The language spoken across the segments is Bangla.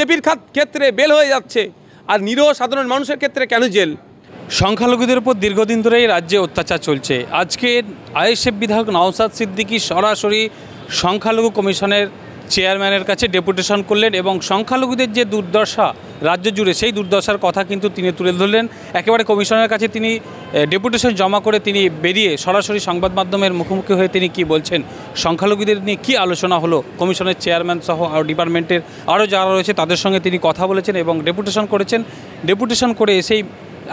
বিজেপির ক্ষেত্রে বেল হয়ে যাচ্ছে আর নিরীহ সাধারণ মানুষের ক্ষেত্রে কেন জেল? সংখ্যালঘুদের উপর দীর্ঘদিন ধরেই রাজ্যে অত্যাচার চলছে। আজকে আইএসএফ বিধায়ক নওশাদ সিদ্দিকী সরাসরি সংখ্যালঘু কমিশনের চেয়ারম্যানের কাছে ডেপুটেশন করলেন এবং সংখ্যালঘুদের যে দুর্দশা রাজ্য জুড়ে সেই দুর্দশার কথা কিন্তু তিনি তুলে ধরলেন। একেবারে কমিশনের কাছে তিনি ডেপুটেশন জমা করে তিনি বেরিয়ে সরাসরি সংবাদ মাধ্যমের মুখোমুখি হয়ে তিনি কি বলছেন, সংখ্যালঘুদের নিয়ে কী আলোচনা হলো, কমিশনের চেয়ারম্যান সহ আর ডিপার্টমেন্টের আরও যারা রয়েছে তাদের সঙ্গে তিনি কথা বলেছেন এবং ডেপুটেশন করেছেন। ডেপুটেশন করে এসেই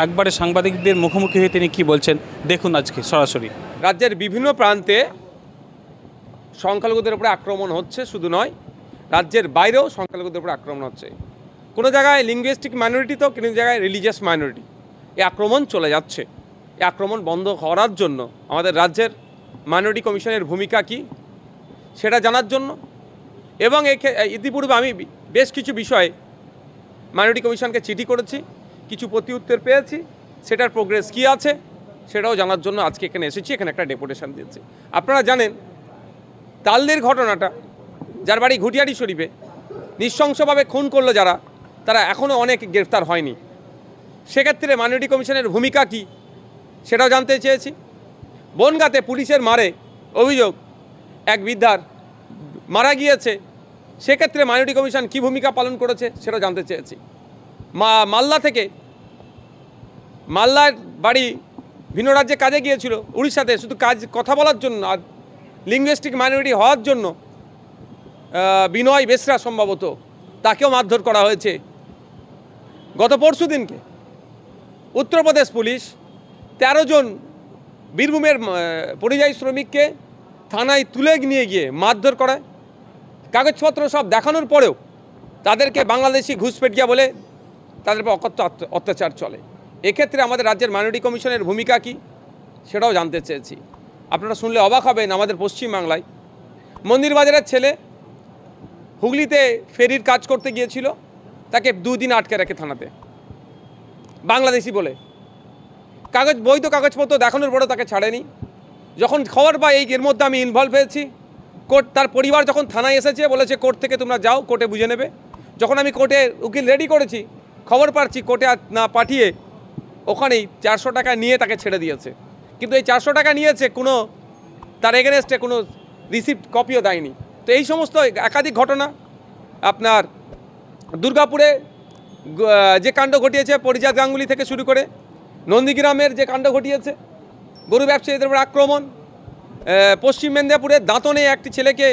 একবারে সাংবাদিকদের মুখোমুখি হয়ে তিনি কি বলছেন দেখুন আজকে সরাসরি। রাজ্যের বিভিন্ন প্রান্তে সংখ্যালঘুদের উপরে আক্রমণ হচ্ছে, শুধু নয় রাজ্যের বাইরেও সংখ্যালঘুদের উপরে আক্রমণ হচ্ছে। কোনো জায়গায় লিঙ্গুইস্টিক মাইনরিটি তো কোনো জায়গায় রিলিজিয়াস মাইনরিটি, এই আক্রমণ চলে যাচ্ছে। এই আক্রমণ বন্ধ করার জন্য আমাদের রাজ্যের মাইনরিটি কমিশনের ভূমিকা কি সেটা জানার জন্য এবং ইতিপূর্বে আমি বেশ কিছু বিষয়ে মাইনরিটি কমিশনকে চিঠি করেছি, কিছু প্রতি উত্তর পেয়েছি, সেটার প্রোগ্রেস কী আছে সেটাও জানার জন্য আজকে এখানে এসেছি, এখানে একটা ডেপুটেশন দিয়েছি। আপনারা জানেন তালদের ঘটনাটা, যার বাড়ি ঘুটিয়ারি শরীফে নৃশংসভাবে খুন করলো যারা, তারা এখনও অনেক গ্রেফতার হয়নি। সেক্ষেত্রে মাইনরিটি কমিশনের ভূমিকা কী সেটাও জানতে চেয়েছি। বনগাঁতে পুলিশের মারে অভিযোগ এক বৃদ্ধার মারা গিয়েছে, সেক্ষেত্রে মাইনরিটি কমিশন কী ভূমিকা পালন করেছে সেটাও জানতে চেয়েছি। মালদা থেকে, মালদার বাড়ি ভিন্ন রাজ্যে কাজে গিয়েছিল উড়িষ্যাতে, শুধু কথা বলার জন্য আর লিঙ্গুইস্টিক মাইনরিটি হওয়ার জন্য বিনয় বেসরা সম্ভবত তাকেও মারধর করা হয়েছে। গত পরশু দিনকে উত্তরপ্রদেশ পুলিশ 13 জন বীরভূমের পরিযায়ী শ্রমিককে থানায় তুলে নিয়ে গিয়ে মারধর করায়। কাগজপত্র সব দেখানোর পরেও তাদেরকে বাংলাদেশি ঘুষপেটিয়া বলে তাদের উপর অকথ্য অত্যাচার চলে। এক্ষেত্রে আমাদের রাজ্যের মাইনরিটি কমিশনের ভূমিকা কী সেটাও জানতে চেয়েছি। আপনারা শুনলে অবাক হবেন, আমাদের পশ্চিমবাংলায় মন্দিরবাজারের ছেলে হুগলিতে ফেরির কাজ করতে গিয়েছিল, তাকে 2 দিন আটকে রাখে থানাতে বাংলাদেশি বলে। বৈধ কাগজপত্র দেখানোর পরেও তাকে ছাড়েনি। যখন খবর পাই এর মধ্যে আমি ইনভলভ হয়েছি, কোর্ট তার পরিবার যখন থানায় এসেছে বলেছে কোর্ট থেকে তোমরা যাও, কোর্টে বুঝে নেবে। যখন আমি কোর্টে উকিল রেডি করেছি, খবর পাচ্ছি কোর্টে না পাঠিয়ে ওখানেই 400 টাকা নিয়ে তাকে ছেড়ে দিয়েছে। কিন্তু এই 400 টাকা নিয়েছে, কোনো তার এগেনস্টে কোনো রিসিপ্ট কপিও দেয়নি। তো এই সমস্ত একাধিক ঘটনা আপনার দুর্গাপুরে যে কাণ্ড ঘটিয়েছে, পরিজাত গাঙ্গুলি থেকে শুরু করে নন্দীগ্রামের যে কাণ্ড ঘটিয়েছে, গরু ব্যবসায়ীদের উপর আক্রমণ, পশ্চিম মেদিনীপুরের দাঁতনে একটি ছেলেকে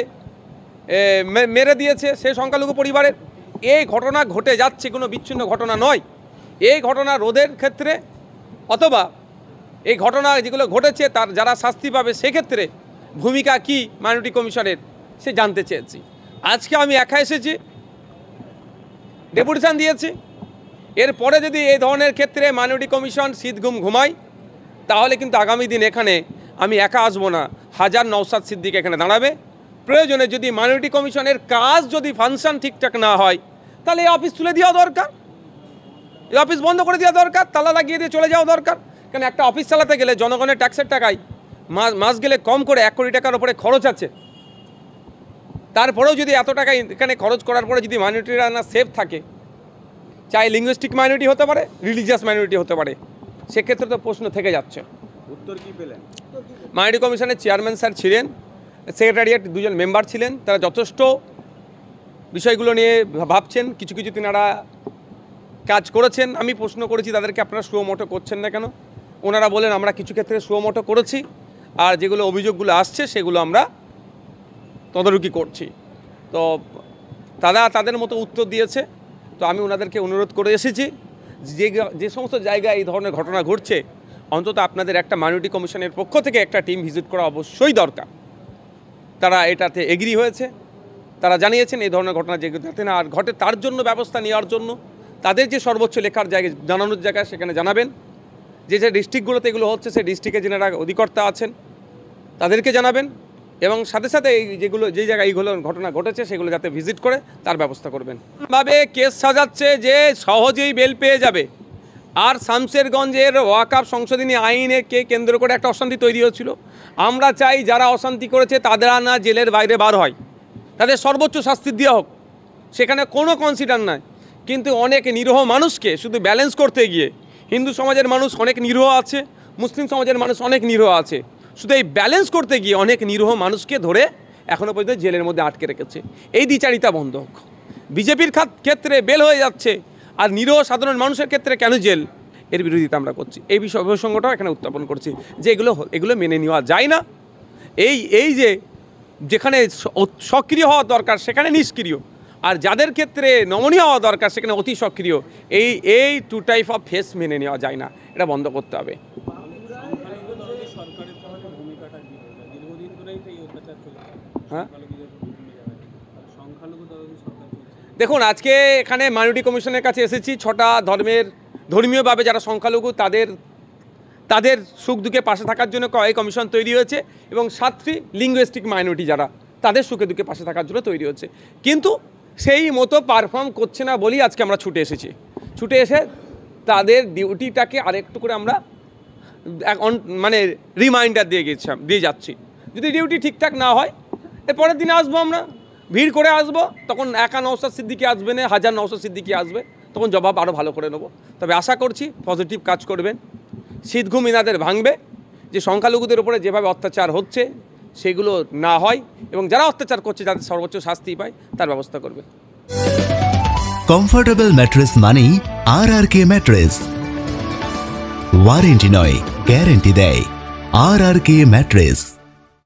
মেরে দিয়েছে সে সংখ্যালঘু পরিবারের। এই ঘটনা ঘটে যাচ্ছে, কোনো বিচ্ছিন্ন ঘটনা নয়। এই ঘটনা রোধের ক্ষেত্রে অথবা এই ঘটনা যেগুলো ঘটেছে তার যারা শাস্তি পাবে সেক্ষেত্রে ভূমিকা কি মাইনরিটি কমিশনের সে জানতে চেয়েছি। আজকে আমি একা এসেছি, ডেপুটেশন দিয়েছি। এরপরে যদি এই ধরনের ক্ষেত্রে মাইনরিটি কমিশন শীত ঘুমায় তাহলে কিন্তু আগামী দিন এখানে আমি একা আসবো না, হাজার নওশাদ সিদ্দিক এখানে দাঁড়াবে। প্রয়োজনে যদি মাইনরিটি কমিশনের কাজ যদি ফাংশন ঠিকঠাক না হয় তাহলে এই অফিস তুলে দেওয়া দরকার, এই অফিস বন্ধ করে দেওয়া দরকার, তালা লাগিয়ে দিয়ে চলে যাওয়া দরকার। কারণ একটা অফিস চালাতে গেলে জনগণের ট্যাক্সের টাকায় মাস গেলে কম করে 1 কোটি টাকার উপরে খরচ আছে। তারপরেও যদি এত টাকা এখানে খরচ করার পরে যদি মাইনরিটিরা না সেফ থাকে, চাই লিঙ্গুইস্টিক মাইনরিটি হতে পারে, রিলিজিয়াস মাইনরিটি হতে পারে, সেক্ষেত্রে তো প্রশ্ন থেকে যাচ্ছে। উত্তর কী পেলেন? মাইনরিটি কমিশনের চেয়ারম্যান স্যার ছিলেন, সেক্রেটারিয়েট 2 জন মেম্বার ছিলেন, তারা যথেষ্ট বিষয়গুলো নিয়ে ভাবছেন, কিছু কিছু তিনারা কাজ করেছেন। আমি প্রশ্ন করেছি তাদেরকে আপনারা সুমোটো করছেন না কেন? ওনারা বলেন আমরা কিছু ক্ষেত্রে সুমোটো করেছি, আর যেগুলো অভিযোগগুলো আসছে সেগুলো আমরা তদারকি করছি। তো তারা তাদের মতো উত্তর দিয়েছে। তো আমি ওনাদেরকে অনুরোধ করে এসেছি যে সমস্ত জায়গায় এই ধরনের ঘটনা ঘটছে অন্তত আপনাদের একটা মাইনরিটি কমিশনের পক্ষ থেকে একটা টিম ভিজিট করা অবশ্যই দরকার। তারা এটাতে এগ্রি হয়েছে, তারা জানিয়েছেন এই ধরনের ঘটনা যাতে না আর ঘটে তার জন্য ব্যবস্থা নেওয়ার জন্য তাদের যে সর্বোচ্চ লেখার জায়গায় জানানোর জায়গায় সেখানে জানাবেন। যে ডিস্ট্রিক্টগুলোতে এগুলো হচ্ছে সেই ডিস্ট্রিক্টে যারা অধিকর্তা আছেন তাদেরকে জানাবেন এবং সাথে সাথে যে জায়গায় এইগুলো ঘটনা ঘটেছে সেগুলো যাতে ভিজিট করে তার ব্যবস্থা করবেন। ভাবে কেস সাজাচ্ছে যে সহজেই বেল পেয়ে যাবে, আর শামশেরগঞ্জের ওয়াকফ সংশোধনী আইনকে কেন্দ্র করে একটা অশান্তি তৈরি হয়েছিল। আমরা চাই যারা অশান্তি করেছে তাদের না জেলের বাইরে বার হয়, তাদের সর্বোচ্চ শাস্তি দেওয়া হোক। সেখানে কোনো কনসিডার নাই, কিন্তু অনেক নিরীহ মানুষকে শুধু ব্যালেন্স করতে গিয়ে হিন্দু সমাজের মানুষ অনেক নিরীহ আছে, মুসলিম সমাজের মানুষ অনেক নিরীহ আছে, শুধু এই ব্যালেন্স করতে গিয়ে অনেক নিরীহ মানুষকে ধরে এখনও পর্যন্ত জেলের মধ্যে আটকে রেখেছে। এই দ্বিচারিতা বন্ধ হোক। বিজেপির ক্ষেত্রে বেল হয়ে যাচ্ছে, আর নিরীহ সাধারণ মানুষের ক্ষেত্রে কেন জেল, এর বিরোধিতা আমরা করছি। এই প্রসঙ্গটাও এখানে উত্থাপন করছি যে এগুলো মেনে নেওয়া যায় না। এই যে যেখানে সক্রিয় হওয়া দরকার সেখানে নিষ্ক্রিয়, আর যাদের ক্ষেত্রে নমনীয় হওয়া দরকার সেখানে অতি সক্রিয়, এই টু টাইপ অফ ফেস মেনে নেওয়া যায় না, এটা বন্ধ করতে হবে। হ্যাঁ, দেখুন, আজকে এখানে মাইনরিটি কমিশনের কাছে এসেছি। 6টা ধর্মীয়ভাবে যারা সংখ্যালঘু তাদের সুখ দুঃখে পাশে থাকার জন্য এই কমিশন তৈরি হয়েছে, এবং 7টি লিঙ্গুইস্টিক মাইনরিটি যারা তাদের সুখে দুঃখে পাশে থাকার জন্য তৈরি হচ্ছে। কিন্তু সেই মতো পারফর্ম করছে না বলেই আজকে আমরা ছুটে এসেছি। ছুটে এসে তাদের ডিউটিটাকে আরেকটু করে আমরা মানে রিমাইন্ডার দিয়ে যাচ্ছি। যদি ডিউটি ঠিকঠাক না হয়, এর পরের দিনে আসবো, আমরা ভিড় করে আসবো, তখন একা নওশাদ সিদ্দিকী আসবে না, 1000 নওশাদ সিদ্দিকী আসবে, তখন জবাব আরও ভালো করে নেবো। তবে আশা করছি পজিটিভ কাজ করবেন, শীত ঘুম ইনাদের ভাঙবে, যে সংখ্যালঘুদের উপরে যেভাবে অত্যাচার হচ্ছে সেগুলো না হয়, এবং যারা অত্যাচার করছে যাদের সর্বোচ্চ শাস্তি পায় তার ব্যবস্থা করবে। কমফোর্টেবল ম্যাট্রেস মানেই RRK ম্যাট্রেস। ওয়ারেন্টি নয়, গ্যারেন্টি দেয় RRK ম্যাট্রেস।